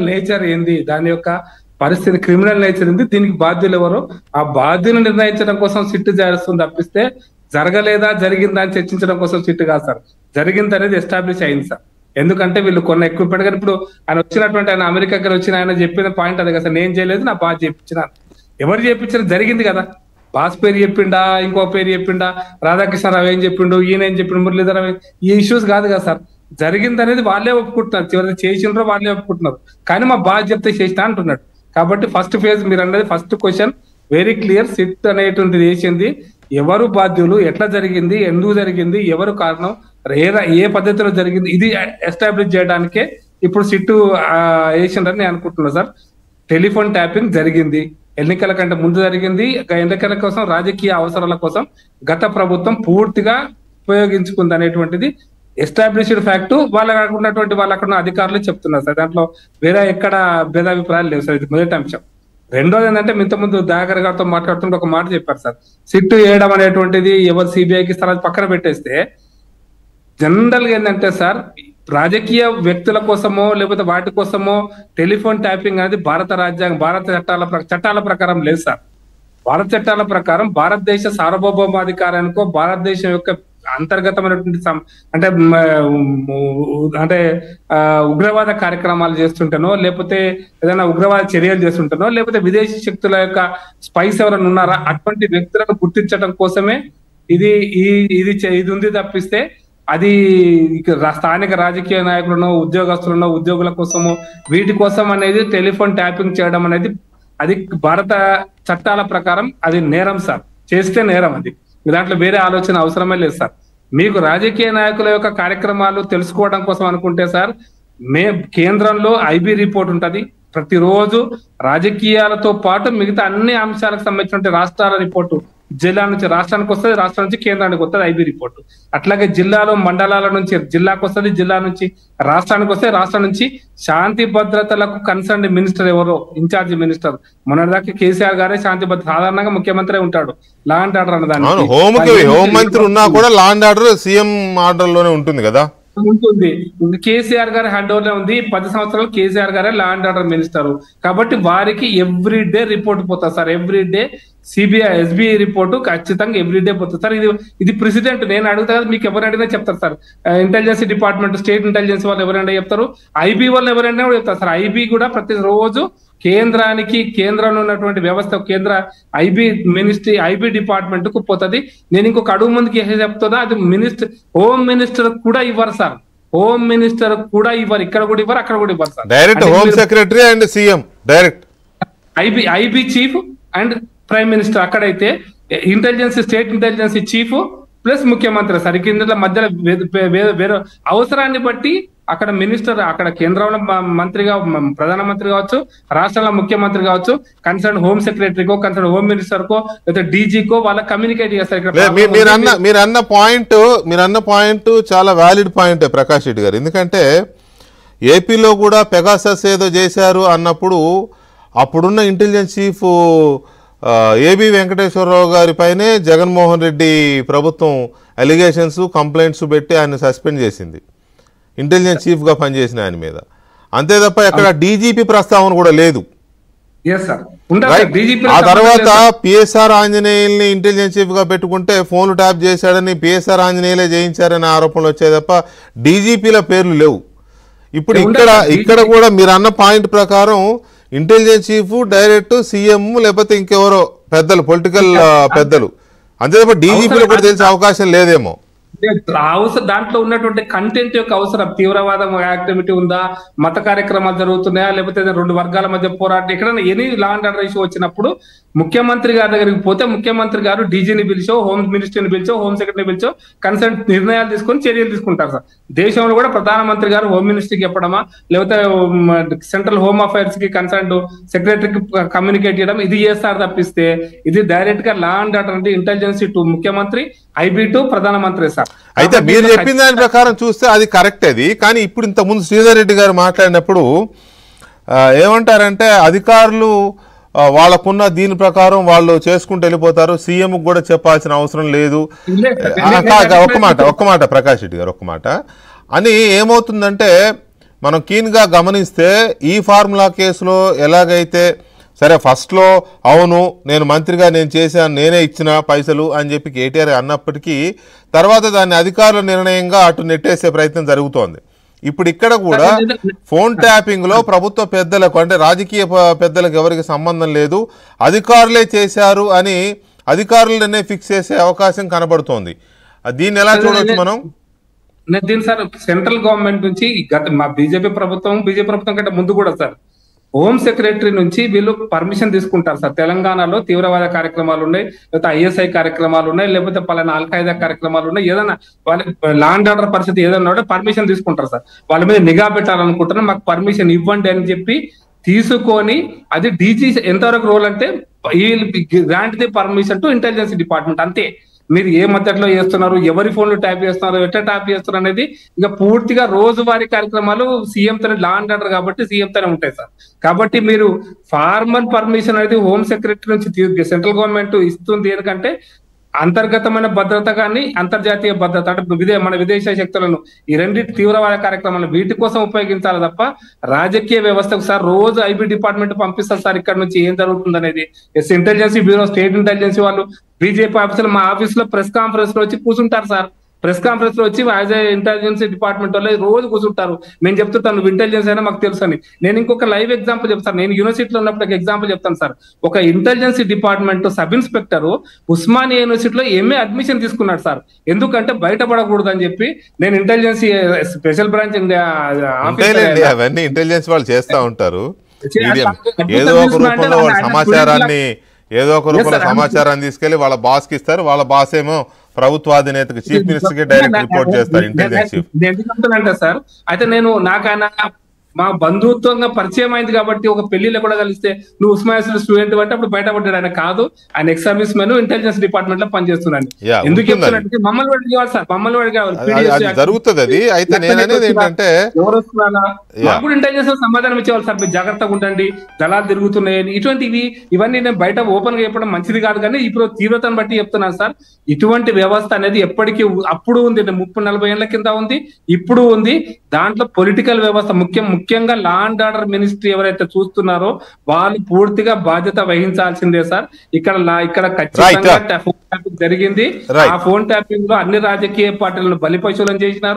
Nature ఏంది, దాని యొక్క పరిస్థితి, క్రిమినల్ నేచర్ ఏంది, దీనికి బాధ్యులు ఎవరు, ఆ బాధ్యులను నిర్ణయించడం కోసం సిట్ చేస్తుంది తప్పిస్తే జరగలేదా జరిగిందా అని చర్చించడం కోసం సిట్ కాదు సార్. జరిగింది అనేది ఎస్టాబ్లిష్ అయింది సార్. ఎందుకంటే వీళ్ళు కొన్ని ఎక్విప్మెంట్ కానీ ఇప్పుడు ఆయన వచ్చినటువంటి ఆయన అమెరికాకి వచ్చిన ఆయన చెప్పిన పాయింట్ అదే కదా సార్, నేను చేయలేదు నా బాస్ చేయించిన. ఎవరు చేయించిన జరిగింది కదా, బాస్ పేరు చెప్పిండా, ఇంకో పేరు చెప్పిండా, రాధాకృష్ణరావు ఏం చెప్పిండు, ఈయన ఏం చెప్పిండు, మురళీధర ఈ ఇష్యూస్ కాదు కదా సార్. జరిగింది అనేది వాళ్ళే ఒప్పుకుంటున్నారు, చివరికి చేసిండ్రో వాళ్ళే ఒప్పుకుంటున్నారు, కానీ మా బాస్ చెప్తే చేసినా అంటున్నాడు. కాబట్టి ఫస్ట్ ఫేజ్ మీరు అన్నది first question very clear. SIT అనేటువంటిది వేసింది, ఎవరు బాధ్యులు, ఎట్లా జరిగింది, ఎందుకు జరిగింది, ఎవరు కారణం, ఏ పద్ధతిలో జరిగింది, ఇది ఎస్టాబ్లిష్ చేయడానికే ఇప్పుడు సిట్ వేసిండ్రని నేను అనుకుంటున్నా సార్. టెలిఫోన్ ట్యాపింగ్ జరిగింది, ఎన్నికల కంటే ముందు జరిగింది. ఎన్నికల కోసం రాజకీయ అవసరాల కోసం గత ప్రభుత్వం పూర్తిగా ఉపయోగించుకుంది అనేటువంటిది ఎస్టాబ్లిష్డ్ ఫ్యాక్ట్. వాళ్ళకు ఉన్నటువంటి అక్కడ అధికారులు చెప్తున్నారు సార్. దాంట్లో వేరే ఎక్కడ భేదాభిప్రాయాలు లేవు సార్. ఇది మొదటి అంశం. రెండోది ఏంటంటే ఇంతకుముందు దయాకర్ గారితో మాట్లాడుతుంటే ఒక మాట చెప్పారు సార్, సిట్ వేయడం అనేటువంటిది ఎవరు సిబిఐకి ఇస్తారో పక్కన పెట్టేస్తే, జనరల్ గా ఏంటంటే సార్ రాజకీయ వ్యక్తుల కోసమో లేకపోతే వాటి కోసమో టెలిఫోన్ ట్యాపింగ్ అనేది భారత రాజ్యాంగం, భారత చట్టాల ప్రకారం లేదు సార్. భారత చట్టాల ప్రకారం భారతదేశ సార్వభౌమాధికారానికో భారతదేశం యొక్క అంతర్గతమైనటువంటి అంటే ఉగ్రవాద కార్యక్రమాలు చేస్తుంటానో, లేకపోతే ఏదైనా ఉగ్రవాద చర్యలు చేస్తుంటానో, లేకపోతే విదేశీ శక్తుల యొక్క స్పైస్ ఎవరైనా ఉన్నారా అటువంటి వ్యక్తులను గుర్తించడం కోసమే ఇది ఉంది తప్పిస్తే అది స్థానిక రాజకీయ నాయకులను, ఉద్యోగస్తులను, ఉద్యోగుల కోసము, వీటి కోసం అనేది టెలిఫోన్ ట్యాపింగ్ చేయడం అనేది అది భారత చట్టాల ప్రకారం అది నేరం సార్. చేస్తే నేరం. అది దాంట్లో వేరే ఆలోచన అవసరమే లేదు సార్. మీకు రాజకీయ నాయకుల యొక్క కార్యక్రమాలు తెలుసుకోవడం కోసం అనుకుంటే సార్, కేంద్రంలో ఐబీ రిపోర్ట్ ఉంటది ప్రతిరోజు. రాజకీయాలతో పాటు మిగతా అన్ని అంశాలకు సంబంధించిన రాష్ట్రాల రిపోర్టు జిల్లా నుంచి రాష్ట్రానికి వస్తుంది, రాష్ట్రం నుంచి కేంద్రానికి వస్తుంది ఐబీ రిపోర్టు. అట్లాగే జిల్లాలో మండలాల నుంచి జిల్లాకు వస్తుంది, జిల్లా నుంచి రాష్ట్రానికి వస్తే, రాష్ట్రం నుంచి శాంతి భద్రతలకు కన్సర్న్ మినిస్టర్ ఎవరో ఇన్ఛార్జ్ మినిస్టర్. మొన్నటిదాకా కేసీఆర్ గారే శాంతి భద్రత, సాధారణంగా ముఖ్యమంత్రి ఉంటాడు, లా అండ్ ఆర్డర్ అన్నదాన్ని. హోంమంత్రి ఉన్నా కూడా law and order CM order లోనే ఉంటుంది కదా, ఉంటుంది. కేసీఆర్ గారి హ్యాండ్ ఓవర్ ఉంది. 10 సంవత్సరాలు కేసీఆర్ గారే లా అండ్ ఆర్డర్ మినిస్టర్. కాబట్టి వారికి ఎవ్రీ డే రిపోర్ట్ పోతుంది sir. Every day CBI SBI report ఖచ్చితంగా ఎవ్రీ డే పోతుంది సార్. ఇది ప్రెసిడెంట్ నేను అడుగుతా కదా, మీకు ఎవరైనా చెప్తారు sir. Intelligence department, state intelligence వాళ్ళు ఎవరైనా చెప్తారు, ఐబీ వాళ్ళు ఎవరైనా కూడా చెప్తారు సార్. ఐబీ కూడా ప్రతిరోజు కేంద్రంలో ఉన్నటువంటి వ్యవస్థ, కేంద్ర ఐబీ మినిస్ట్రీ, ఐబీ డిపార్ట్మెంట్ కు పోతుంది. నేను ఇంకొక అడుగు ముందుకి చెప్తున్నా, అది హోమ్ మినిస్టర్ కూడా ఇవ్వరు సార్. హోమ్ మినిస్టర్ కూడా ఇవ్వరు, ఇక్కడ కూడా ఇవ్వరు, అక్కడ కూడా ఇవ్వరు sir. Direct home secretary and CM direct IB chief and prime minister. అక్కడైతే intelligence, state intelligence chief plus ముఖ్యమంత్రి సార్. కింద మధ్యలో వేరే అవసరాన్ని బట్టి అక్కడ మినిస్టర్, అక్కడ కేంద్రంలో మంత్రిగా ప్రధానమంత్రి కావచ్చు, రాష్ట్రంలో ముఖ్యమంత్రి కావచ్చు, కన్సర్న్ హోమ్ సెక్రటరీకో, కన్సర్న్ హోమ్ మినిస్టర్ కో, లేదా డీజీకో వాళ్ళకి కమ్యూనికేట్ చేస్తారు. మీరు అన్న పాయింట్ చాలా వ్యాలిడ్ పాయింట్ ప్రకాష్ రెడ్డి గారు. ఎందుకంటే ఏపీలో కూడా పెగాసస్ ఏదో చేశారు అన్నప్పుడు అప్పుడున్న ఇంటెలిజెన్స్ చీఫ్ ఏబి వెంకటేశ్వరరావు గారి పైనే జగన్మోహన్ రెడ్డి ప్రభుత్వం అలిగేషన్స్, కంప్లైంట్స్ పెట్టి ఆయన సస్పెండ్ చేసింది, ఇంటెలిజెన్స్ చీఫ్ గా పనిచేసిన ఆయన మీద. అంతే తప్ప ఎక్కడ డీజీపీ ప్రస్తావన కూడా లేదు. ఆ తర్వాత పిఎస్ఆర్ ఆంజనేయుల్ని ఇంటెలిజెన్స్ చీఫ్ గా పెట్టుకుంటే ఫోన్లు ట్యాప్ చేశాడని పిఎస్ఆర్ ఆంజనేయులే చేయించారనే ఆరోపణలు వచ్చాయి తప్ప డీజీపీల పేర్లు లేవు. ఇప్పుడు ఇక్కడ కూడా మీరు అన్న పాయింట్ ప్రకారం ఇంటెలిజెన్స్ చీఫ్ డైరెక్ట్ సీఎం లేకపోతే ఇంకెవరో పెద్దలు, పొలిటికల్ పెద్దలు, అంతే తప్ప డీజీపీలో కూడా తెలిసే అవకాశం లేదేమో. దాంట్లో ఉన్నటువంటి కంటెంట్ యొక్క అవసరం, తీవ్రవాదం యాక్టివిటీ ఉందా, మత కార్యక్రమాలు జరుగుతున్నాయా, లేకపోతే 2 వర్గాల మధ్య పోరాటం, ఎక్కడైనా any law and order issue వచ్చినప్పుడు ముఖ్యమంత్రి గారి దగ్గరికి పోతే ముఖ్యమంత్రి గారు డీజీని పిలిచో, హోమ్ మినిస్టర్ని పిలిచో, హోమ్ సెక్రటరీని పిలిచో కన్సర్న్ నిర్ణయాలు తీసుకొని చర్యలు తీసుకుంటారు సార్. దేశంలో కూడా ప్రధానమంత్రి గారు హోమ్ మినిస్టర్కి చెప్పడమా, లేకపోతే సెంట్రల్ హోమ్ అఫైర్స్ కి కన్సర్న్ సెక్రటరీకి కమ్యూనికేట్ చేయడం, ఇది చేస్తారు తప్పిస్తే ఇది డైరెక్ట్ గా లా అండ్ ఆర్డర్ అంటే ఇంటెలిజెన్స్ టు ముఖ్యమంత్రి, ఐబీ టు ప్రధానమంత్రి సార్. అయితే మీరు చెప్పిన దాని ప్రకారం చూస్తే అది కరెక్ట్. అది కానీ ఇప్పుడు ఇంతకుముందు శ్రీధర్ రెడ్డి గారు మాట్లాడినప్పుడు ఏమంటారంటే అధికారులు వాళ్ళకున్న దీని ప్రకారం వాళ్ళు చేసుకుంటూ వెళ్ళిపోతారు, సీఎం కూడా చెప్పాల్సిన అవసరం లేదు. ఒక్క మాట ప్రకాష్ రెడ్డి గారు, ఒక్క మాట అని ఏమవుతుందంటే మనం keen గా గమనిస్తే ఈ ఫార్ములా కేసులో ఎలాగైతే సరే ఫస్ట్లో అవును నేను మంత్రిగా నేను చేశాను నేనే ఇచ్చిన పైసలు అని చెప్పి కేటీఆర్ అన్నప్పటికీ తర్వాత దాన్ని అధికారుల నిర్ణయంగా అటు నెట్టేసే ప్రయత్నం జరుగుతోంది. ఇప్పుడు ఇక్కడ కూడా ఫోన్ ట్యాపింగ్ లో ప్రభుత్వ పెద్దలకు అంటే రాజకీయ పెద్దలకు ఎవరికి సంబంధం లేదు, అధికారులే చేశారు అని అధికారులనే ఫిక్స్ చేసే అవకాశం కనబడుతోంది. దీన్ని ఎలా చూడవచ్చు మనం? దీని సార్ సెంట్రల్ గవర్నమెంట్ నుంచి మా బీజేపీ ప్రభుత్వం కంటే ముందు కూడా సార్ హోమ్ సెక్రటరీ నుంచి వీళ్ళు పర్మిషన్ తీసుకుంటారు సార్. తెలంగాణలో తీవ్రవాద కార్యక్రమాలు ఉన్నాయి, లేకపోతే ఐఎస్ఐ కార్యక్రమాలు ఉన్నాయి, లేకపోతే పలానా అల్ఖైదా కార్యక్రమాలు ఉన్నాయి, ఏదైనా వాళ్ళ లా అండ్ ఆర్డర్ పరిస్థితి ఏదైనా పర్మిషన్ తీసుకుంటారు సార్. వాళ్ళ మీద నిఘా పెట్టాలనుకుంటున్నారు, మాకు పర్మిషన్ ఇవ్వండి అని చెప్పి తీసుకొని అది డీజీ ఎంతవరకు రోల్ అంటే grant the permission to intelligence department అంతే. మీరు ఏ మెథడ్లో చేస్తున్నారు, ఎవరి ఫోన్లు ట్యాప్ చేస్తున్నారు, ఎట్లా ట్యాప్ చేస్తున్నారు అనేది ఇంకా పూర్తిగా రోజువారీ కార్యక్రమాలు సీఎం తోనే లా అండ్ ఆర్డర్ కాబట్టి సీఎం తోనే ఉంటాయి సార్. కాబట్టి మీరు ఫార్మల్ పర్మిషన్ అనేది హోమ్ సెక్రటరీ నుంచి సెంట్రల్ గవర్నమెంట్ ఇస్తుంది. ఎందుకంటే అంతర్గతమైన భద్రత కానీ అంతర్జాతీయ భద్రత అంటే మన విదేశీ శక్తులను ఈ రెండింటి తీవ్రవాద కార్యక్రమాలను వీటి కోసం ఉపయోగించాలి తప్ప రాజకీయ వ్యవస్థకు సార్ రోజు ఐబీ డిపార్ట్మెంట్ పంపిస్తారు సార్ ఇక్కడ నుంచి ఏం జరుగుతుంది అనేది. ఇంటెలిజెన్స్ బ్యూరో స్టేట్ ఇంటెలిజెన్స్ వాళ్ళు బీజేపీ ఆఫీసులు మా ఆఫీస్ లో ప్రెస్ కాన్ఫరెన్స్ లో వచ్చి కూర్చుంటారు సార్. ప్రెస్ కాన్ఫరెన్స్ లో వచ్చి యాజ్ ఏ ఇంటెలిజెన్స్ డిపార్ట్మెంట్ వాళ్ళు రోజు కూర్చుంటారు. నేను చెప్తుంటాను నువ్వు ఇంటెలిజెన్స్ అయినా మాకు తెలుసు అని. నేను ఇంకొక లైవ్ ఎగ్జాంపుల్ చెప్తాను. నేను యూనివర్సిటీలో ఉన్నప్పుడు ఒక ఎగ్జాంపుల్ చెప్తాను సార్. ఒక intelligence department sub inspector Osmania యూనివర్సిటీలో ఎంఏ అడ్మిషన్ తీసుకున్నాడు సార్. ఎందుకంటే బయటపడకూడదు అని చెప్పి. నేను ఇంటెలిజెన్స్ స్పెషల్ బ్రాంచ్ అవన్నీ ఇంటెలిజెన్స్ వాళ్ళు చేస్తా ఉంటారు. ఏదో ఒక రూపంలో వాళ్ళ సమాచారాన్ని తీసుకెళ్లి వాళ్ళ బాస్ కి ఇస్తారు. వాళ్ళ బాస్ ఏమో ప్రభుత్వాధినేతకు చీఫ్ మినిస్టర్ కి డైరెక్ట్ రిపోర్ట్ చేస్తారు ఇంటెలిజెన్స్ చీఫ్. ఎందుకు చెప్తానంటే సార్ అయితే నేను నాకైనా మా బంధుత్వంగా పరిచయం అయింది కాబట్టి ఒక పెళ్లిలో కూడా కలిస్తే నువ్వు ఉస్మానియా స్టూడెంట్ అంటే అప్పుడు బయటపడ్డాడు. ఆయన కాదు, ఆయన ex service men intelligence department లో పనిచేస్తున్నాను. ఎందుకు చెప్తున్నానంటే మమ్మల్ని అడిగేవాళ్ళు సార్, మమ్మల్ని అడిగేవాళ్ళు జరుగుతుంది అది. అయితే నేను అనేది ఏంటంటే ఎవరు వస్తున్నారా మాకు ఇంటెలిజెన్స్ సమాధానం ఇచ్చేవాళ్ళు సార్. మీరు జాగ్రత్తగా ఉండండి, దళాలు తిరుగుతున్నాయని. ఇవన్నీ నేను బయట ఓపెన్ గా చెప్పడం మంచిది కాదు, కానీ ఇప్పుడు తీవ్రతను బట్టి చెప్తున్నాను సార్. ఇటువంటి వ్యవస్థ అనేది ఎప్పటికీ అప్పుడు ఉంది, 30-40 ఏళ్ల కింద ఉంది, ఇప్పుడు ఉంది. దాంట్లో పొలిటికల్ వ్యవస్థ ముఖ్యంగా లా అండ్ ఆర్డర్ మినిస్ట్రీ ఎవరైతే చూస్తున్నారో వాళ్ళు పూర్తిగా బాధ్యత వహించాల్సిందే సార్. ఇక్కడ ఖచ్చితంగా ఫోన్ ట్యాపింగ్ జరిగింది. ఆ ఫోన్ ట్యాపింగ్ లో అన్ని రాజకీయ పార్టీలను బలిపశువులను చేసినారు.